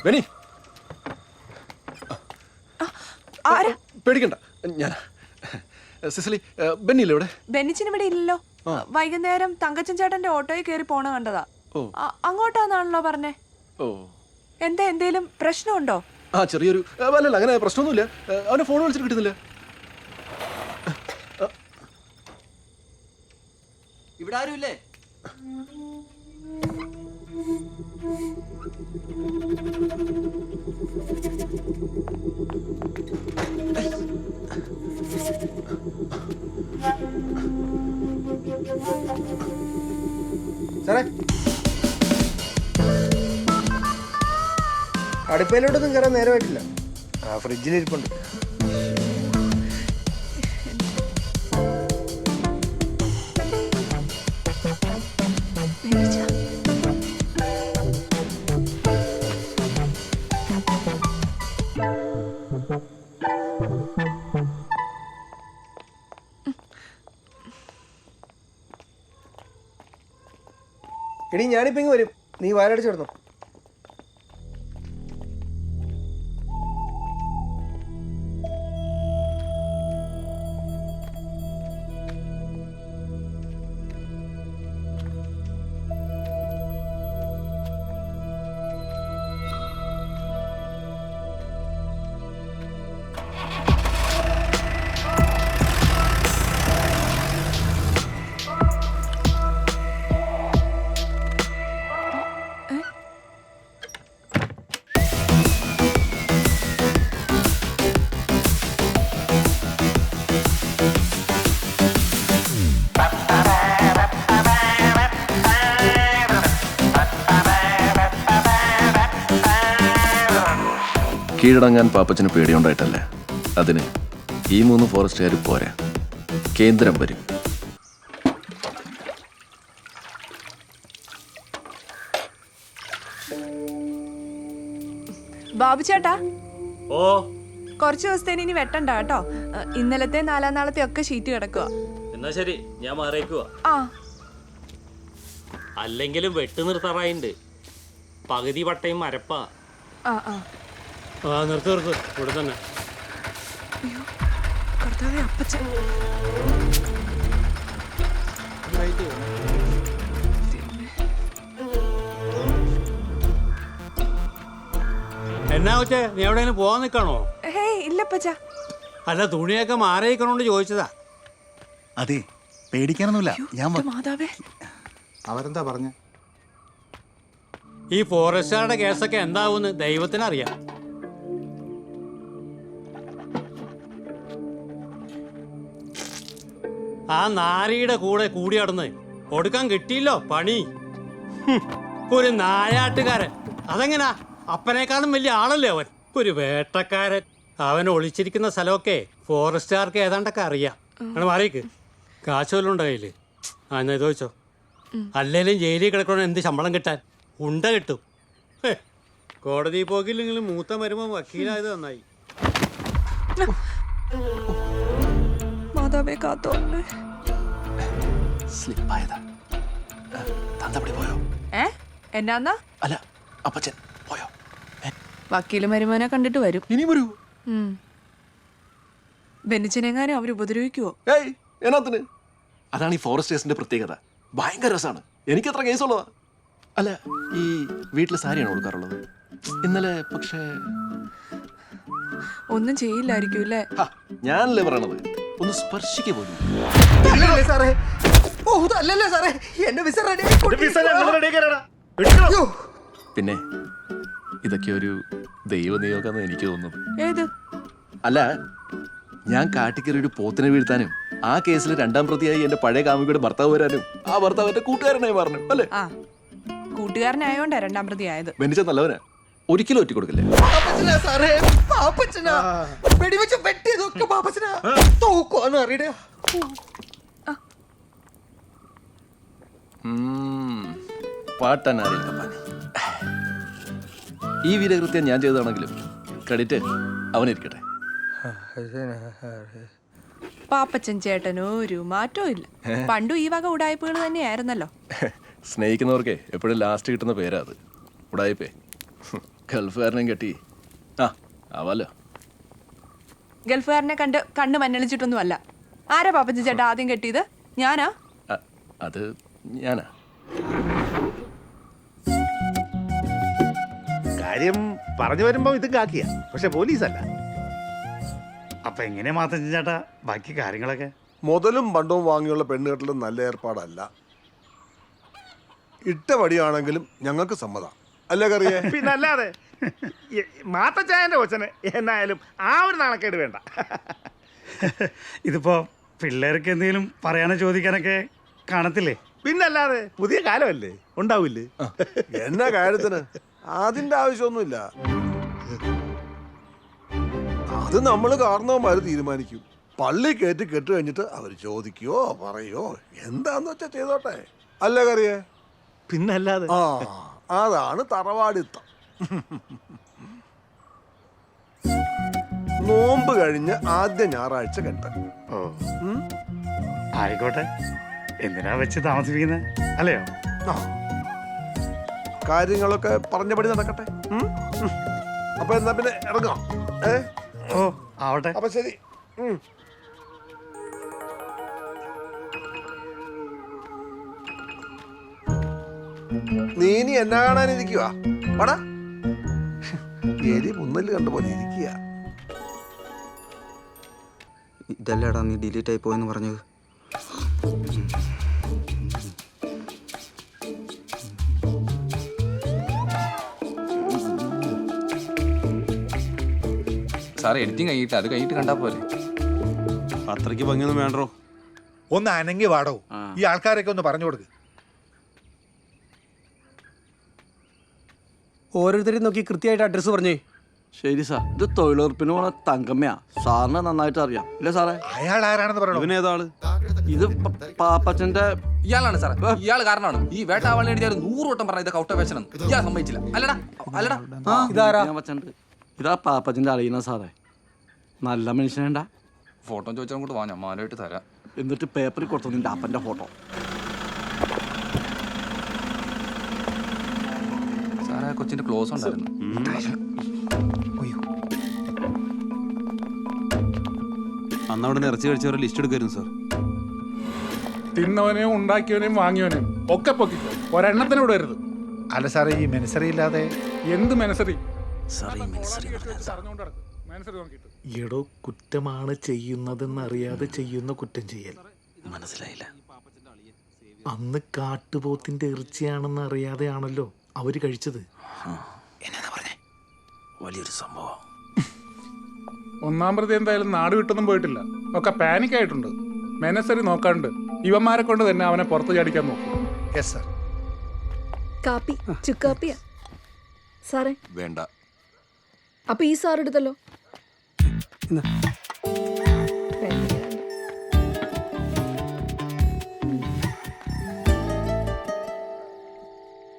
ബെന്നി ആരാ? പേടിക്കണ്ട, ഞാൻ സിസിലി. ബെന്നില്ലേ ഇവിടെ? ബെന്നിച്ചിന് ഇവിടെ ഇല്ലല്ലോ. വൈകുന്നേരം തങ്കച്ചൻ ചേട്ടന്റെ ഓട്ടോയിൽ കയറി പോണ കണ്ടതാ. അങ്ങോട്ടാന്നാണല്ലോ പറഞ്ഞേ. ഓ, എന്താ, എന്തേലും പ്രശ്നമുണ്ടോ? ആ ചെറിയൊരു അല്ലല്ല, അങ്ങനെ പ്രശ്നമൊന്നുമില്ല. അവനെ ഫോൺ വിളിച്ചിട്ട് കിട്ടുന്നില്ല. ഇവിടെ ആരുമില്ലേ? സാറേ, അടുപ്പയിലോട്ടൊന്നും കയറാൻ നേരമായിട്ടില്ല. ആ ഫ്രിഡ്ജിലിരിപ്പുണ്ട്. എടി, ഞാനിപ്പോ ഇങ്ങ് വരും. നീ വാലടിച്ചു കിടന്നു. കീഴടങ്ങാൻ പാപ്പച്ചന് പേടിയുണ്ടായിട്ടല്ല. അതിന് ഈ 3 ഫോറസ്റ്റുകാർ പോരാ, കേന്ദ്രം വരും. ബാബു ചേട്ടാ, ഓ, കുറച്ച് ദിവസത്തേന് ഇനി വെട്ടണ്ട കേട്ടോ. ഇന്നലത്തെ 4 നാളത്തെ ഒക്കെ ഷീറ്റ് കിടക്കുക. എന്നാ ശരി, ഞാൻ മാറിയേക്കുവാ. ആ, അല്ലെങ്കിലും വെട്ട് നിർത്താറായിണ്ട്. പകുതി പട്ടയും മരപ്പാ. ആ, ആ. നിർത്ത് ഇവിടെ തന്നെ. കർത്താവേ, അപ്പച്ചൻ. എന്നാ വെച്ചേ, നീ എവിടെയെങ്കിലും പോവാൻ നിൽക്കണോ? ഹേയ്, ഇല്ലപ്പച്ച. അല്ല, തുണിയൊക്കെ മാറിയിക്കണോണ്ട് ചോദിച്ചതാ. അതെ, പേടിക്കാനൊന്നുമില്ല. ഞാൻ മാതാവേ, അവരെന്താ പറഞ്ഞ? ഈ ഫോറസ്റ്റുകാരുടെ കേസൊക്കെ എന്താവുമെന്ന് ദൈവത്തിനറിയാം. ആ നാരിയുടെ കൂടെ കൂടി നടന്ന് കൊടുക്കാൻ കിട്ടിയില്ലോ പണി. ഒരു നായാട്ടുകാരൻ. അതെങ്ങനാ? അപ്പനേക്കാളും വലിയ ആളല്ലേ അവൻ. ഒരു വേട്ടക്കാരൻ. അവൻ ഒളിച്ചിരിക്കുന്ന സ്ഥലമൊക്കെ ഫോറസ്റ്റുകാർക്ക് ഏതാണ്ടൊക്കെ അറിയാം. അങ്ങനെ മാറിയേക്ക്. കാശ് വല്ലതും ഉണ്ടോ കയ്യില്? ആ, എന്നാ ഇത് വെച്ചോ. അല്ലേലും ജയിലിൽ കിടക്കണോ എന്ത് ശമ്പളം കിട്ടാൻ? ഉണ്ട കിട്ടും. കോടതി പോക്കില്ലെങ്കിലും മൂത്ത വരുമ്പോൾ വക്കീലായത് നന്നായി. മാതാവേ കാത്തോളണേ. സ്ലിപ്പായതാ. തന്തപ്പടി പോയോ? എന്നാന്നാ? അല്ല, അപ്പച്ചൻ പോയോ? വക്കീല് മരുമോനെ കണ്ടിട്ട് വരും. ഇനി വരൂ. ബെന്നിച്ചനെങ്ങാനും അവർ ഉപദ്രവിക്കുവോ? ഏയ്, എന്നാത്തിന്? അതാണ് ഈ ഫോറസ്റ്റേഴ്സിന്റെ പ്രത്യേകത. ഭയങ്കര രസമാണ്. എനിക്കത്ര കേസുള്ളതാ. അല്ല, ഈ വീട്ടിൽ സാരിയാണ് കൊടുക്കാറുള്ളത്. ഇന്നലെ പക്ഷേ ഒന്നും ചെയ്യില്ലായിരിക്കും അല്ലേ? ഞാനല്ലേ പറയണത്, ഒന്ന് സ്പർശിക്ക പോലും. സാറേ, ഓ, അതല്ലല്ലേ സാറേ, എന്റെ വിസ റെഡി. പിന്നെ ഇതൊക്കെ ഒരു ദൈവനിയോഗമെന്ന് എനിക്ക് തോന്നുന്നു. ഏത്? അല്ല, ഞാൻ കാട്ടിക്കറി ഒരു പോത്തിനെ വീഴ്ത്താനും ആ കേസിൽ 2ാം പ്രതിയായി എന്റെ പഴയ കാമുകിയുടെ ഭർത്താവ് വരാനും ആ ഭർത്താവ് എന്റെ കൂട്ടുകാരനായി മാറണം അല്ലേ? ആ, കൂട്ടുകാരനായോണ്ടാ 2ാം പ്രതി ആയത്. ബെന്നിച്ച നല്ലവനാ, ഒരിക്കലും ഒറ്റ കൊടുക്കില്ല. സാറേ, പാപ്പച്ചനാ വെടിവെച്ച് വെട്ടിയതൊക്കെ പാപ്പച്ചനാ. തോക്കുവാന്ന് അറിയട. പാട്ടനാരിൽ ഈ വീരകൃത്യം ഞാൻ ചെയ്തതാണെങ്കിലും ക്രെഡിറ്റ് അവനിരിക്കട്ടെ. പാപ്പച്ചൻ ചേട്ടനോ ഒരു മാറ്റവും ഇല്ല. പണ്ടും ഈ വക ഉടായ്പകൾ തന്നെയായിരുന്നല്ലോ. സ്നേഹിക്കുന്നവർക്കേ എപ്പോഴും ലാസ്റ്റ് കിട്ടുന്ന പേരാ അത്, ഉടായിപ്പേ. ഗൾഫുകാരനെയും കെട്ടി ആ ആവാലോ. ഗൾഫുകാരനെ കണ്ട് കണ്ണ് മഞ്ഞളിച്ചിട്ടൊന്നും അല്ല. ആരാ പാപ്പച്ചൻ ചേട്ടാ ആദ്യം കെട്ടിയത്? ഞാനാ? അത് ഞാനാ. കാര്യം പറഞ്ഞു വരുമ്പോ ഇത് കാക്കിയ, പക്ഷെ പോലീസല്ല. അപ്പൊ എങ്ങനെയാ മാത്തച്ഛൻ ചേട്ടാ ബാക്കി കാര്യങ്ങളൊക്കെ? മുതലും പണ്ടവും വാങ്ങിയുള്ള പെണ്ണുകെട്ടലും നല്ല ഏർപ്പാടല്ല. ഇട്ട വടിയാണെങ്കിലും ഞങ്ങൾക്ക് സമ്മതം അല്ലേ കറിയേ? പിന്നല്ലാതെ മാത്തച്ചായന്റെ കൊച്ചന് എന്നായാലും ആ ഒരു നാണക്കേട് വേണ്ട. ഇതിപ്പോ പിള്ളേർക്ക് എന്തെങ്കിലും പറയാനോ ചോദിക്കാനൊക്കെ കാണത്തില്ലേ? പിന്നല്ലാതെ പുതിയ കാലമല്ലേ, ഉണ്ടാവില്ലേ? എന്നാ കാര്യത്തിന് അതിന്റെ ആവശ്യമൊന്നുമില്ല. അത് നമ്മൾ കാരണവന്മാര് തീരുമാനിക്കും. പള്ളി കയറ്റി കെട്ട് കഴിഞ്ഞിട്ട് അവർ ചോദിക്കുകയോ പറയോ എന്താന്ന് വെച്ചാ ചെയ്തോട്ടെ അല്ലേ കറിയേ? പിന്നല്ലാതെ. ആ അതാണ് തറവാടിത്തം. നോമ്പ് കഴിഞ്ഞ് ആദ്യ ഞായറാഴ്ച കെട്ട്. ഓ ആയിക്കോട്ടെ, എന്തിനാ വെച്ച് താമസിപ്പിക്കുന്നത് അല്ലയോ? ആ കാര്യങ്ങളൊക്കെ പറഞ്ഞപടി നടക്കട്ടെ. അപ്പൊ എന്നാ പിന്നെ ഇറങ്ങാം. ഓ ആവട്ടെ. അപ്പൊ ശരി. നീ ഇനി എന്നാ കാണാനിരിക്കുക? പടാ എരി മുന്നല് കണ്ട പോലെ ഇരിക്കുക. ഇതല്ലേടാ നീ ഡിലീറ്റ് ആയി പോയെന്ന് പറഞ്ഞത്? സാറേ എഡിറ്റിംഗ് കഴിഞ്ഞിട്ട് അത് കഴിഞ്ഞിട്ട് കണ്ടാ പോലെ. അത്രയ്ക്ക് ഭംഗിയൊന്നും വേണ്ടോ. ഒന്ന് അനങ്ങി വാടോ, ഈ ആൾക്കാരൊക്കെ ഒന്ന് പറഞ്ഞു കൊടുക്ക്. ഓരോരുത്തരെയും നോക്കി കൃത്യമായിട്ട് അഡ്രസ്സ് പറഞ്ഞേ. ശരി സാർ, ഇത് തൊഴിലുറപ്പിന് പോണ തങ്കമ്മയാ. സാറിന് നന്നായിട്ട് അറിയാം ഇല്ലേ സാറേ? അയാൾ ആരാണെന്ന് പറയണോ? ഇവനേതാള്? ഇത് പാപ്പച്ചന്റെ ഇയാളാണ് സാറേ, ഇയാൾ കാരണമാണ് ഈ വേട്ടാവാളിനെ എഴുതിയാൽ 100 വട്ടം പറഞ്ഞ ഇത് കൗട്ട വേഷനം ഇയാൾ സമ്മതിച്ചില്ല. അല്ലടാ അല്ലടാ. ഇതാരാ വെച്ചുണ്ട്? ഇതാ പാപ്പച്ചന്റെ അറിയുന്ന സാറേ. നല്ല മനുഷ്യനേണ്ട. ഫോട്ടോ ചോദിച്ചാൽ കൂട്ട് വാ, ഞാൻ മാലയിട്ട് തരാം. എന്നിട്ട് പേപ്പറിൽ കൊടുത്തു നിന്റെ അപ്പന്റെ ഫോട്ടോ. സാറേ കൊച്ചിന്റെ ക്ലോസ് ഉണ്ടായിരുന്നു. അന്ന് അവിടെ ഇറച്ചി കഴിച്ചവരെ ലിസ്റ്റ് എടുക്കായിരുന്നു സാർ. തിന്നവനെയും ഉണ്ടാക്കിയവനെയും വാങ്ങിയവനെയും ഒക്കെ പൊക്കിക്കോ, ഒരെണ്ണത്തിന് വിടരുത്. അല്ല സാറേ, ഈ മെനസറി ഇല്ലാതെ എന്ത് മെനസറി? എടോ, കുറ്റമാണ് ചെയ്യുന്നതെന്നറിയാതെ ചെയ്യുന്ന കുറ്റം ചെയ്യൽ. മനസ്സിലായില്ല. അന്ന് കാട്ടുപോത്തിന്റെ ഇറച്ചിയാണെന്ന് അറിയാതെയാണല്ലോ അവര് കഴിച്ചത്. എന്നാ പറഞ്ഞേ? വലിയൊരു സംഭവം. ഒന്നാം പ്രതി എന്തായാലും നാട് വിട്ടൊന്നും പോയിട്ടില്ല, ഒക്കെ പാനിക് ആയിട്ടുണ്ട്. മെനസറി നോക്കാണ്ട് ഇവന്മാരെ കൊണ്ട് തന്നെ അവനെ പുറത്ത് ചാടിക്കാൻ നോക്കും. Yes sir. കാപ്പി ചുക്കാപ്പിയാ സാറേ? വേണ്ട. അപ്പൊ ഈ സാർ എടുത്തല്ലോ.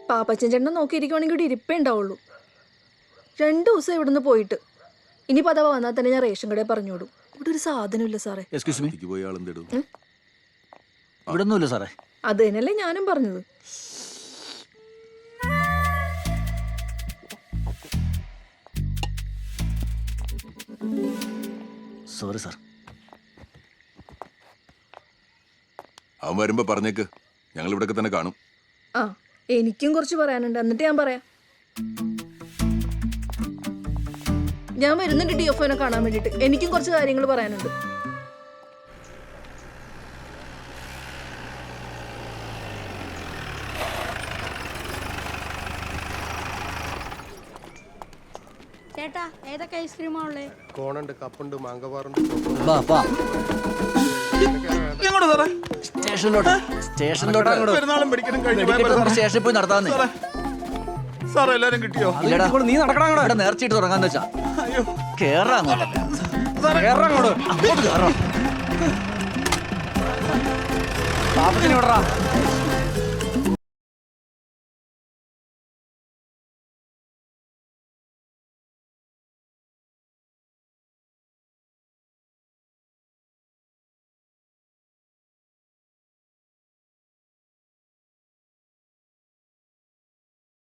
പാപ്പച്ചൻ ചേട്ടനെ നോക്കിയിരിക്കുവാണെങ്കിൽ ഇവിടെ ഇരിപ്പേ ഉണ്ടാവുള്ളൂ. 2 ദിവസം ഇവിടുന്ന് പോയിട്ട് ഇനി പദവ വന്നാൽ തന്നെ ഞാൻ റേഷൻ കടയിൽ പറഞ്ഞു വിടും. ഇവിടെ ഒരു സാധനമില്ല സാറേ. എക്സ്ക്യൂസ് മീ, പോയി ആളെന്തിടും? ഇവിടെ ഒന്നുമില്ല സാറേ. അത് തന്നെയല്ലേ ഞാനും പറഞ്ഞത്. Sorry sir. അവൻ വരുമ്പോ പറഞ്ഞേക്ക്, ഞങ്ങൾ ഇവിടൊക്കെ തന്നെ കാണും. ആ എനിക്കും കുറച്ച് പറയാനുണ്ട്, എന്നിട്ട് ഞാൻ പറയാം. ഞാൻ വരുന്നുണ്ട് DFOനെ കാണാൻ വേണ്ടിയിട്ട്. എനിക്കും കുറച്ച് കാര്യങ്ങൾ പറയാനുണ്ട്. ചേട്ടാ ഏതൊക്കെ ഐസ്ക്രീമാ ഉള്ളേ? കോണുണ്ട്, കപ്പുണ്ട്, മാങ്കവാറുണ്ട്. സ്റ്റേഷനിലോട്ട് സ്റ്റേഷനിൽ പോയി നടത്താന്ന്. സാറേ എല്ലാരും കിട്ടിയോ? നീ നടക്കണ ഇവിടെ നേർച്ചയിട്ട് തുടങ്ങാന്ന് വെച്ചാ കേറാ അങ്ങോട്ട്. അങ്ങോട്ട് കേറാ. പാപ്പത്തിന് വിടറാ.